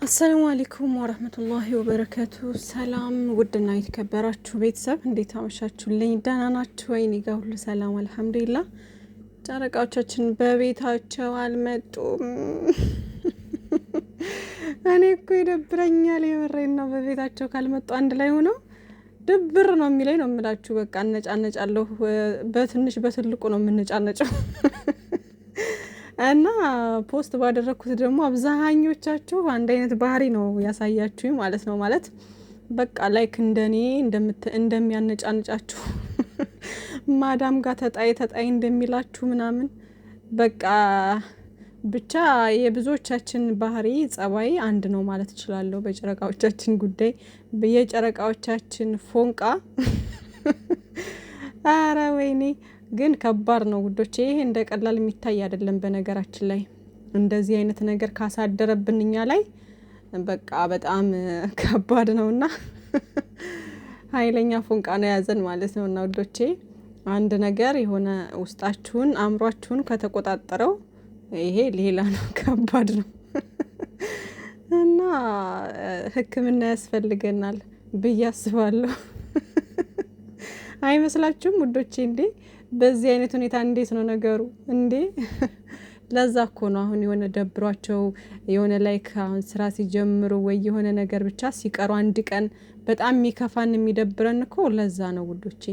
አሰላሙ አለይኩም ወራህመቱላሂ ወበረካቱ። ሰላም ውድና የተከበራችሁ ቤተሰብ እንዴት አመሻችሁልኝ? ደህና ናችሁ ወይ? እኔ ጋር ሁሉ ሰላም አልሐምዱሊላህ። ጨረቃዎቻችን በቤታቸው አልመጡም። እኔ እኮ ይደብረኛል፣ የምሬን ነው። በቤታቸው ካልመጡ አንድ ላይ ሆነው ድብር ነው የሚለኝ ነው የምላችሁ። በቃ እነጫነጫለሁ። በትንሽ በትልቁ ነው የምንጫነጨው። እና ፖስት ባደረኩት ደግሞ አብዛኞቻችሁ አንድ አይነት ባህሪ ነው ያሳያችሁኝ ማለት ነው። ማለት በቃ ላይክ እንደኔ እንደሚያነጫንጫችሁ ማዳም ጋር ተጣይ እንደሚላችሁ ምናምን በቃ ብቻ የብዙዎቻችን ባህሪ ጸባይ አንድ ነው ማለት እችላለሁ። በጨረቃዎቻችን ጉዳይ የጨረቃዎቻችን ፎንቃ አረ ወይኔ ግን ከባድ ነው ውዶቼ። ይሄ እንደ ቀላል የሚታይ አይደለም። በነገራችን ላይ እንደዚህ አይነት ነገር ካሳደረብን እኛ ላይ በቃ በጣም ከባድ ነውና ኃይለኛ ፎንቃ ነው ያዘን ማለት ነውና ውዶቼ፣ አንድ ነገር የሆነ ውስጣችሁን አእምሯችሁን ከተቆጣጠረው ይሄ ሌላ ነው፣ ከባድ ነው እና ሕክምና ያስፈልገናል ብዬ አስባለሁ። አይመስላችሁም ውዶቼ? እንዴ በዚህ አይነት ሁኔታ እንዴት ነው ነገሩ እንዴ? ለዛ እኮ ነው አሁን የሆነ ደብሯቸው የሆነ ላይክ አሁን ስራ ሲጀምሩ ወይ የሆነ ነገር ብቻ ሲቀሩ አንድ ቀን በጣም የሚከፋን የሚደብረን እኮ ለዛ ነው ውዶቼ።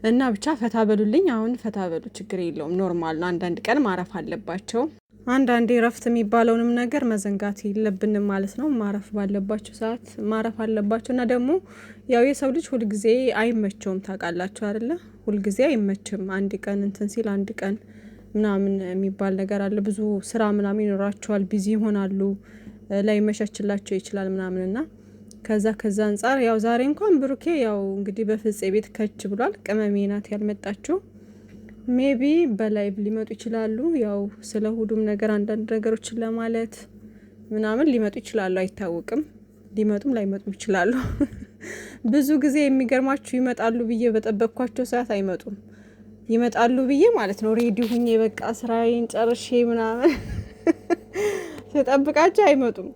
እና ብቻ ፈታ በሉልኝ። አሁን ፈታ በሉ፣ ችግር የለውም፣ ኖርማል ነው። አንዳንድ ቀን ማረፍ አለባቸው። አንዳንዴ ረፍት የሚባለውንም ነገር መዘንጋት የለብንም ማለት ነው። ማረፍ ባለባቸው ሰዓት ማረፍ አለባቸው። እና ደግሞ ያው የሰው ልጅ ሁልጊዜ አይመቸውም፣ ታውቃላችሁ አይደለ? ሁልጊዜ አይመችም። አንድ ቀን እንትን ሲል አንድ ቀን ምናምን የሚባል ነገር አለ። ብዙ ስራ ምናምን ይኖራቸዋል፣ ቢዚ ይሆናሉ፣ ላይመቻችላቸው ይችላል ምናምንና ከዛ አንጻር ያው ዛሬ እንኳን ብሩኬ ያው እንግዲህ በፍፄ ቤት ከች ብሏል። ቅመሜ ናት ያልመጣችው። ሜቢ በላይቭ ሊመጡ ይችላሉ። ያው ስለ ሁሉም ነገር አንዳንድ ነገሮችን ለማለት ምናምን ሊመጡ ይችላሉ፣ አይታወቅም። ሊመጡም ላይመጡም ይችላሉ። ብዙ ጊዜ የሚገርማችሁ ይመጣሉ ብዬ በጠበቅኳቸው ሰዓት አይመጡም። ይመጣሉ ብዬ ማለት ነው ሬዲ ሁኜ በቃ ስራዬን ጨርሼ ምናምን ስጠብቃቸው አይመጡም።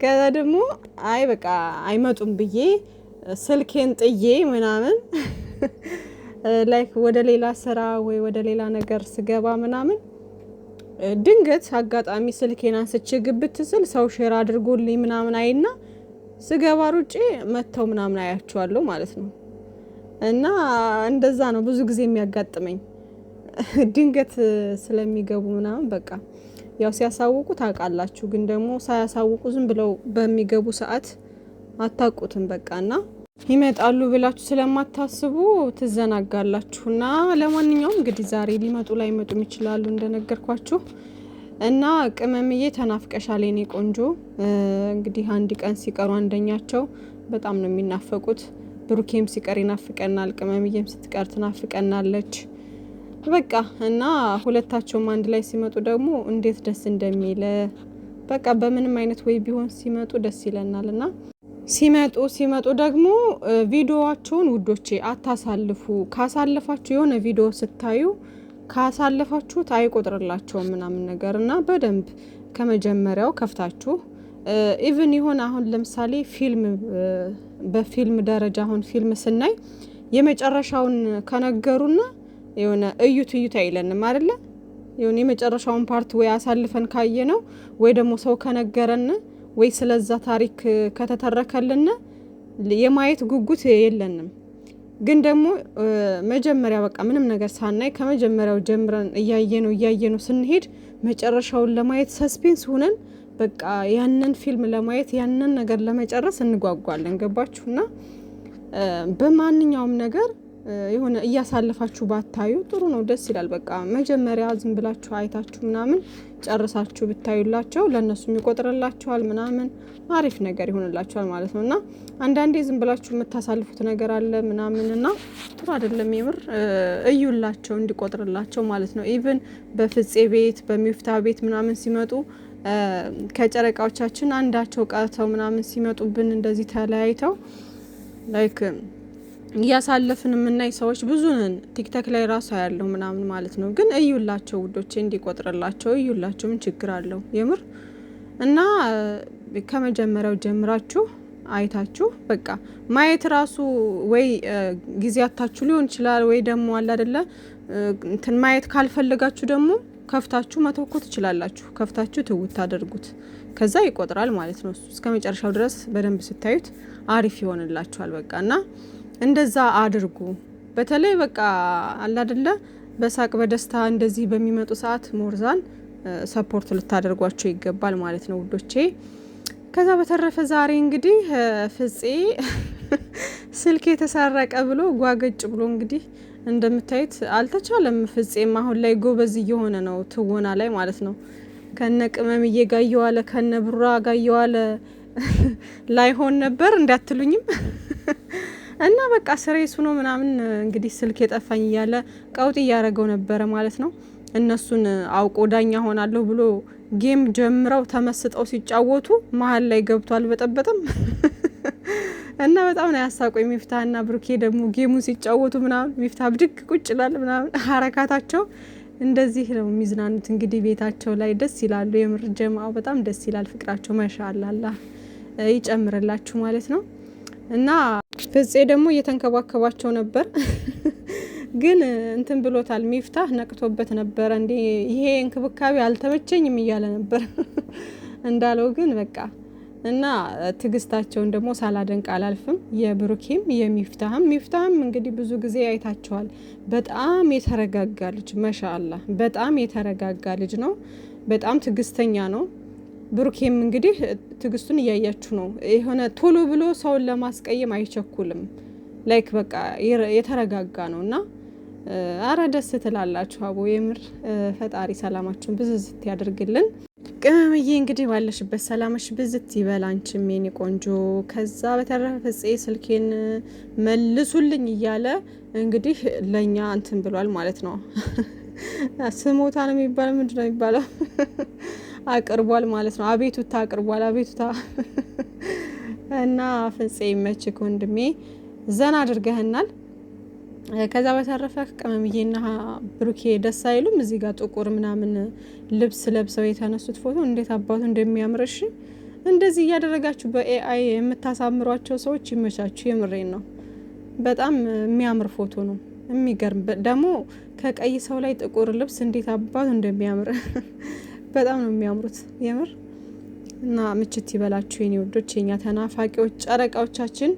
ከዛ ደግሞ አይ በቃ አይመጡም ብዬ ስልኬን ጥዬ ምናምን ላይክ ወደ ሌላ ስራ ወይ ወደ ሌላ ነገር ስገባ ምናምን ድንገት አጋጣሚ ስልኬን አንስቼ ግብት ስል ሰው ሼር አድርጎልኝ ምናምን አይና ስገባ ሩጬ መተው ምናምን አያቸዋለሁ ማለት ነው። እና እንደዛ ነው ብዙ ጊዜ የሚያጋጥመኝ። ድንገት ስለሚገቡ ምናምን በቃ ያው ሲያሳውቁ ታውቃላችሁ፣ ግን ደግሞ ሳያሳውቁ ዝም ብለው በሚገቡ ሰዓት አታውቁትም በቃና ይመጣሉ ብላችሁ ስለማታስቡ ትዘናጋላችሁና ለማንኛውም እንግዲህ ዛሬ ሊመጡ ላይመጡም ይችላሉ እንደነገርኳችሁ። እና ቅመምዬ ተናፍቀሻል የኔ ቆንጆ። እንግዲህ አንድ ቀን ሲቀሩ አንደኛቸው በጣም ነው የሚናፈቁት። ብሩኬም ሲቀር ይናፍቀናል፣ ቅመምዬም ስትቀር ትናፍቀናለች። በቃ እና ሁለታቸውም አንድ ላይ ሲመጡ ደግሞ እንዴት ደስ እንደሚል በቃ በምንም አይነት ወይ ቢሆን ሲመጡ ደስ ይለናልና ሲመጡ ደግሞ ቪዲዮዋቸውን ውዶቼ አታሳልፉ። ካሳለፋችሁ የሆነ ቪዲዮ ስታዩ ካሳለፋችሁት አይቆጥርላቸውም ምናምን ነገር እና በደንብ ከመጀመሪያው ከፍታችሁ ኢቭን ይሆን አሁን ለምሳሌ በፊልም ደረጃ አሁን ፊልም ስናይ የመጨረሻውን ከነገሩና የሆነ እዩት አይለንም አይደለ? የሆነ የመጨረሻውን ፓርት ወይ አሳልፈን ካየ ነው ወይ ደግሞ ሰው ከነገረን ወይ ስለዛ ታሪክ ከተተረከልን የማየት ጉጉት የለንም። ግን ደግሞ መጀመሪያ በቃ ምንም ነገር ሳናይ ከመጀመሪያው ጀምረን እያየነው ስንሄድ መጨረሻውን ለማየት ሰስፔንስ ሆነን በቃ ያንን ፊልም ለማየት ያንን ነገር ለመጨረስ እንጓጓለን። ገባችሁና በማንኛውም ነገር የሆነ እያሳለፋችሁ ባታዩ ጥሩ ነው፣ ደስ ይላል። በቃ መጀመሪያ ዝም ብላችሁ አይታችሁ ምናምን ጨርሳችሁ ብታዩላቸው ለእነሱም ይቆጥርላችኋል ምናምን አሪፍ ነገር ይሆንላችኋል ማለት ነው። እና አንዳንዴ ዝም ብላችሁ የምታሳልፉት ነገር አለ ምናምን እና ጥሩ አይደለም። የምር እዩላቸው እንዲቆጥርላቸው ማለት ነው። ኢቭን በፍፄ ቤት በሚፍታ ቤት ምናምን ሲመጡ ከጨረቃዎቻችን አንዳቸው ቀርተው ምናምን ሲመጡብን እንደዚህ ተለያይተው ላይክ እያሳለፍን የምናይ ሰዎች ብዙ ነን። ቲክቶክ ላይ ራሱ ያለው ምናምን ማለት ነው። ግን እዩላቸው ውዶቼ፣ እንዲቆጥርላቸው እዩላቸው። ምን ችግር አለው የምር? እና ከመጀመሪያው ጀምራችሁ አይታችሁ በቃ ማየት ራሱ ወይ ጊዜ አታችሁ ሊሆን ይችላል ወይ ደግሞ አለ አይደለ እንትን ማየት ካልፈለጋችሁ ደግሞ ከፍታችሁ መተውኩ ትችላላችሁ። ከፍታችሁ ትውት አድርጉት ከዛ ይቆጥራል ማለት ነው። እስከ መጨረሻው ድረስ በደንብ ስታዩት አሪፍ ይሆንላችኋል። በቃና እንደዛ አድርጉ። በተለይ በቃ አለ አይደለ በሳቅ በደስታ እንደዚህ በሚመጡ ሰዓት ሞርዛን ሰፖርት ልታደርጓቸው ይገባል ማለት ነው ውዶቼ። ከዛ በተረፈ ዛሬ እንግዲህ ፍፄ ስልክ የተሰረቀ ብሎ ጓገጭ ብሎ እንግዲህ እንደምታዩት አልተቻለም። ፍፄም አሁን ላይ ጎበዝ እየሆነ ነው ትወና ላይ ማለት ነው። ከነ ቅመምዬ ጋር እየዋለ ከነ ብሩራ ጋር እየዋለ ላይሆን ነበር እንዳትሉኝም እና በቃ ስሬሱ ነው ምናምን እንግዲህ ስልክ የጠፋኝ እያለ ቀውጥ እያረገው ነበረ ማለት ነው። እነሱን አውቆ ዳኛ ሆናለሁ ብሎ ጌም ጀምረው ተመስጠው ሲጫወቱ መሀል ላይ ገብቷል በጠበጠም እና በጣም ነው ያሳቆኝ። ሚፍታህና ብሩኬ ደግሞ ጌሙን ሲጫወቱ ምናምን ሚፍታህ ብድግ ቁጭ ይላል ምናምን ሐረካታቸው እንደዚህ ነው የሚዝናኑት። እንግዲህ ቤታቸው ላይ ደስ ይላሉ። የምር ጀማው በጣም ደስ ይላል ፍቅራቸው ማሻአላህ አላህ ይጨምርላችሁ ማለት ነው። እና ፍፄ ደግሞ እየተንከባከባቸው ነበር ግን እንትን ብሎታል። ሚፍታህ ነቅቶበት ነበር እንዴ ይሄ እንክብካቤ አልተመቸኝም እያለ ነበር እንዳለው ግን በቃ እና ትግስታቸውን ደግሞ ሳላደንቅ አላልፍም። የብሩኬም የሚፍታህም እንግዲህ ብዙ ጊዜ አይታቸዋል። በጣም የተረጋጋ ልጅ ማሻአላህ በጣም የተረጋጋ ልጅ ነው። በጣም ትግስተኛ ነው። ብሩኬም እንግዲህ ትግስቱን እያያችሁ ነው። የሆነ ቶሎ ብሎ ሰውን ለማስቀየም አይቸኩልም። ላይክ በቃ የተረጋጋ ነውና አረ ደስ ትላላችሁ። አቦ የምር ፈጣሪ ሰላማችሁን ብዝዝት ያድርግልን። ቅመምዬ እንግዲህ ባለሽበት ሰላምሽ ብዝት ይበል አንቺም የኔ ቆንጆ። ከዛ በተረፈ ፍፄ ስልኬን መልሱልኝ እያለ እንግዲህ ለኛ እንትን ብሏል ማለት ነው። ስሞታ ነው የሚባለው ምንድን ነው የሚባለው አቅርቧል ማለት ነው። አቤቱታ አቅርቧል አቤቱታ እና ፍፄ ይመችክ ወንድሜ ዘና አድርገህናል። ከዛ በተረፈ ቅመምዬና ብሩኬ ደስ አይሉም? እዚህ ጋር ጥቁር ምናምን ልብስ ለብሰው የተነሱት ፎቶ እንዴት አባቱ እንደሚያምርሽ። እንደዚህ እያደረጋችሁ በኤአይ የምታሳምሯቸው ሰዎች ይመቻችሁ። የምሬን ነው። በጣም የሚያምር ፎቶ ነው። የሚገርም ደግሞ ከቀይ ሰው ላይ ጥቁር ልብስ እንዴት አባቱ እንደሚያምር በጣም ነው የሚያምሩት የምር። እና ምችት ይበላችሁ የኔ ወዶች፣ የኛ ተናፋቂዎች ጨረቃዎቻችን።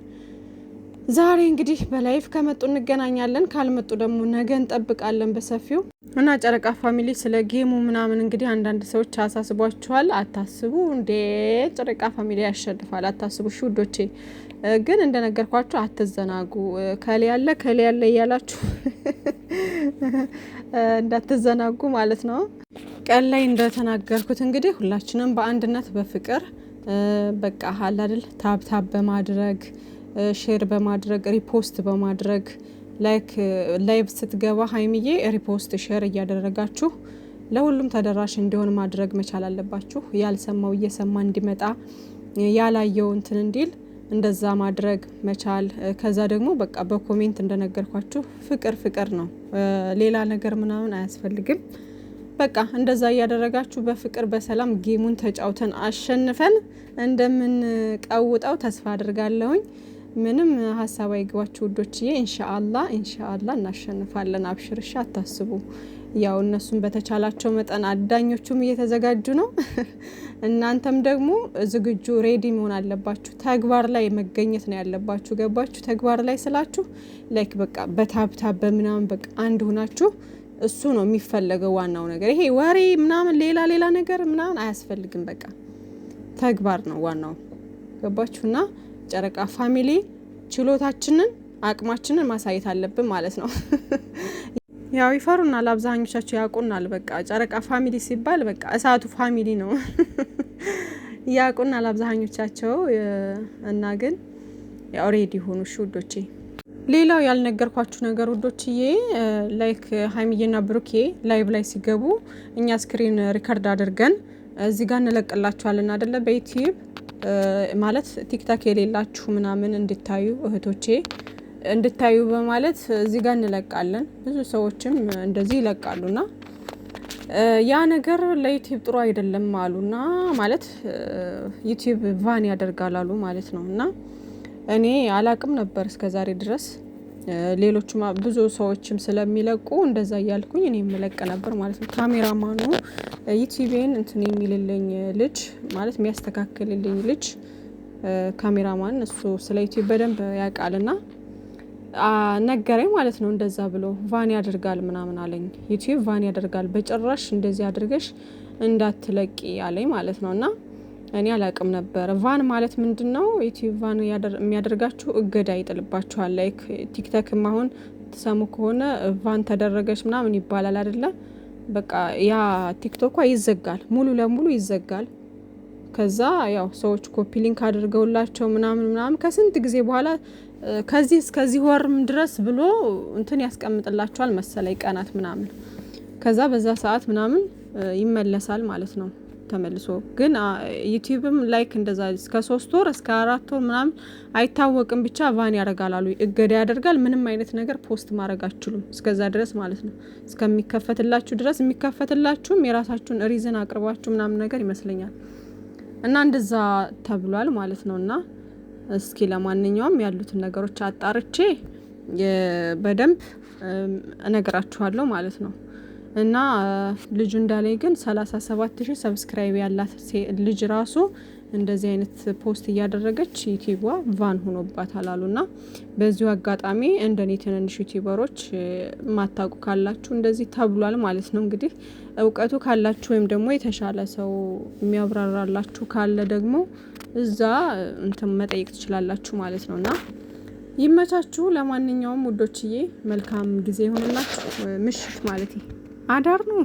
ዛሬ እንግዲህ በላይፍ ከመጡ እንገናኛለን፣ ካልመጡ ደግሞ ነገ እንጠብቃለን በሰፊው። እና ጨረቃ ፋሚሊ ስለ ጌሙ ምናምን እንግዲህ አንዳንድ ሰዎች አሳስቧችኋል። አታስቡ እንዴ ጨረቃ ፋሚሊ ያሸንፋል አታስቡ እሺ ውዶቼ። ግን እንደነገርኳችሁ አትዘናጉ። ከሌ ያለ እያላችሁ እንዳትዘናጉ ማለት ነው። ቀን ላይ እንደተናገርኩት እንግዲህ ሁላችንም በአንድነት በፍቅር በቃ ሀል አይደል ታብታብ በማድረግ ሼር በማድረግ ሪፖስት በማድረግ ላይቭ ስትገባ ሀይሚዬ ሪፖስት ሼር እያደረጋችሁ ለሁሉም ተደራሽ እንዲሆን ማድረግ መቻል አለባችሁ። ያልሰማው እየሰማ እንዲመጣ ያላየው እንትን እንዲል እንደዛ ማድረግ መቻል። ከዛ ደግሞ በቃ በኮሜንት እንደነገርኳችሁ ፍቅር ነው፣ ሌላ ነገር ምናምን አያስፈልግም። በቃ እንደዛ እያደረጋችሁ በፍቅር በሰላም ጌሙን ተጫውተን አሸንፈን እንደምንቀውጠው ተስፋ አድርጋለሁኝ። ምንም ሀሳብ አይግባችሁ ውዶችዬ። ኢንሻአላህ እናሸንፋለን። አብሽርሻ አታስቡ። ያው እነሱም በተቻላቸው መጠን አዳኞቹም እየተዘጋጁ ነው። እናንተም ደግሞ ዝግጁ ሬዲ መሆን አለባችሁ። ተግባር ላይ መገኘት ነው ያለባችሁ። ገባችሁ? ተግባር ላይ ስላችሁ ላይክ በቃ በታብታብ በምናምን በቃ አንድ ሆናችሁ እሱ ነው የሚፈለገው ዋናው ነገር። ይሄ ወሬ ምናምን ሌላ ነገር ምናምን አያስፈልግም። በቃ ተግባር ነው ዋናው። ገባችሁና? ጨረቃ ፋሚሊ ችሎታችንን አቅማችንን ማሳየት አለብን ማለት ነው። ያው ይፈሩናል፣ አብዛኞቻቸው ያውቁናል። በቃ ጨረቃ ፋሚሊ ሲባል በቃ እሳቱ ፋሚሊ ነው ያውቁናል አብዛኞቻቸው። እና ግን ያው ሬዲ ሆኑ እሺ ውዶቼ። ሌላው ያልነገርኳችሁ ነገር ውዶችዬ ላይክ ሀይሚዬና ብሩኬ ላይቭ ላይ ሲገቡ እኛ ስክሪን ሪከርድ አድርገን እዚህ ጋር እንለቅላችኋለን አይደለ? በዩቲዩብ ማለት ቲክታክ የሌላችሁ ምናምን እንድታዩ እህቶቼ እንድታዩ በማለት እዚህ ጋር እንለቃለን። ብዙ ሰዎችም እንደዚህ ይለቃሉና ያ ነገር ለዩቲዩብ ጥሩ አይደለም አሉና ማለት ዩቲዩብ ቫን ያደርጋል አሉ ማለት ነው። እና እኔ አላቅም ነበር እስከዛሬ ድረስ ሌሎችም ብዙ ሰዎችም ስለሚለቁ እንደዛ እያልኩኝ እኔ መለቀ ነበር ማለት ነው። ካሜራማኑ ዩቲዩብን እንትን የሚልልኝ ልጅ ማለት የሚያስተካክልልኝ ልጅ ካሜራማን እሱ ስለ ዩቲዩብ በደንብ ያውቃልና ነገረኝ ማለት ነው። እንደዛ ብሎ ቫን ያደርጋል ምናምን አለኝ። ዩቲዩብ ቫን ያደርጋል በጭራሽ እንደዚህ አድርገሽ እንዳትለቂ አለኝ ማለት ነው። እና እኔ አላቅም ነበር ቫን ማለት ምንድነው? ዩቲዩብ ቫን የሚያደርጋችሁ እገዳ ይጥልባችኋል። ላይክ ቲክቶክም አሁን ተሰሙ ከሆነ ቫን ተደረገች ምናምን ይባላል አይደለ? በቃ ያ ቲክቶኳ ይዘጋል፣ ሙሉ ለሙሉ ይዘጋል። ከዛ ያው ሰዎች ኮፒ ሊንክ አድርገውላቸው ምናምን ከስንት ጊዜ በኋላ ከዚህ እስከዚህ ወርም ድረስ ብሎ እንትን ያስቀምጥላቸዋል መሰለኝ ቀናት ምናምን። ከዛ በዛ ሰዓት ምናምን ይመለሳል ማለት ነው ተመልሶ። ግን ዩቲዩብም ላይክ እንደዛ እስከ 3 ወር እስከ 4 ወር ምናምን አይታወቅም ብቻ ቫን ያደርጋል አሉ። እገዳ ያደርጋል። ምንም አይነት ነገር ፖስት ማድረግ አትችሉም እስከዛ ድረስ ማለት ነው። እስከሚከፈትላችሁ ድረስ የሚከፈትላችሁም የራሳችሁን ሪዝን አቅርባችሁ ምናምን ነገር ይመስለኛል። እና እንደዛ ተብሏል ማለት ነው። እና እስኪ ለማንኛውም ያሉትን ነገሮች አጣርቼ በደንብ እነግራችኋለሁ ማለት ነው። እና ልጁ እንዳለኝ ግን 37,000 ሰብስክራይብ ያላት ልጅ ራሱ እንደዚህ አይነት ፖስት እያደረገች ዩቲዩቧ ቫን ሆኖባታል አሉና በዚሁ አጋጣሚ እንደኔ ትንንሽ ዩቲዩበሮች ማታውቁ ካላችሁ እንደዚህ ተብሏል ማለት ነው። እንግዲህ እውቀቱ ካላችሁ ወይም ደግሞ የተሻለ ሰው የሚያብራራላችሁ ካለ ደግሞ እዛ እንትን መጠየቅ ትችላላችሁ ማለት ነውና ይመቻችሁ። ለማንኛውም ውዶችዬ መልካም ጊዜ ይሁንላችሁ። ምሽት ማለት አዳር ነው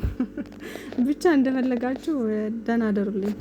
ብቻ እንደፈለጋችሁ ደህና አደሩልኝ።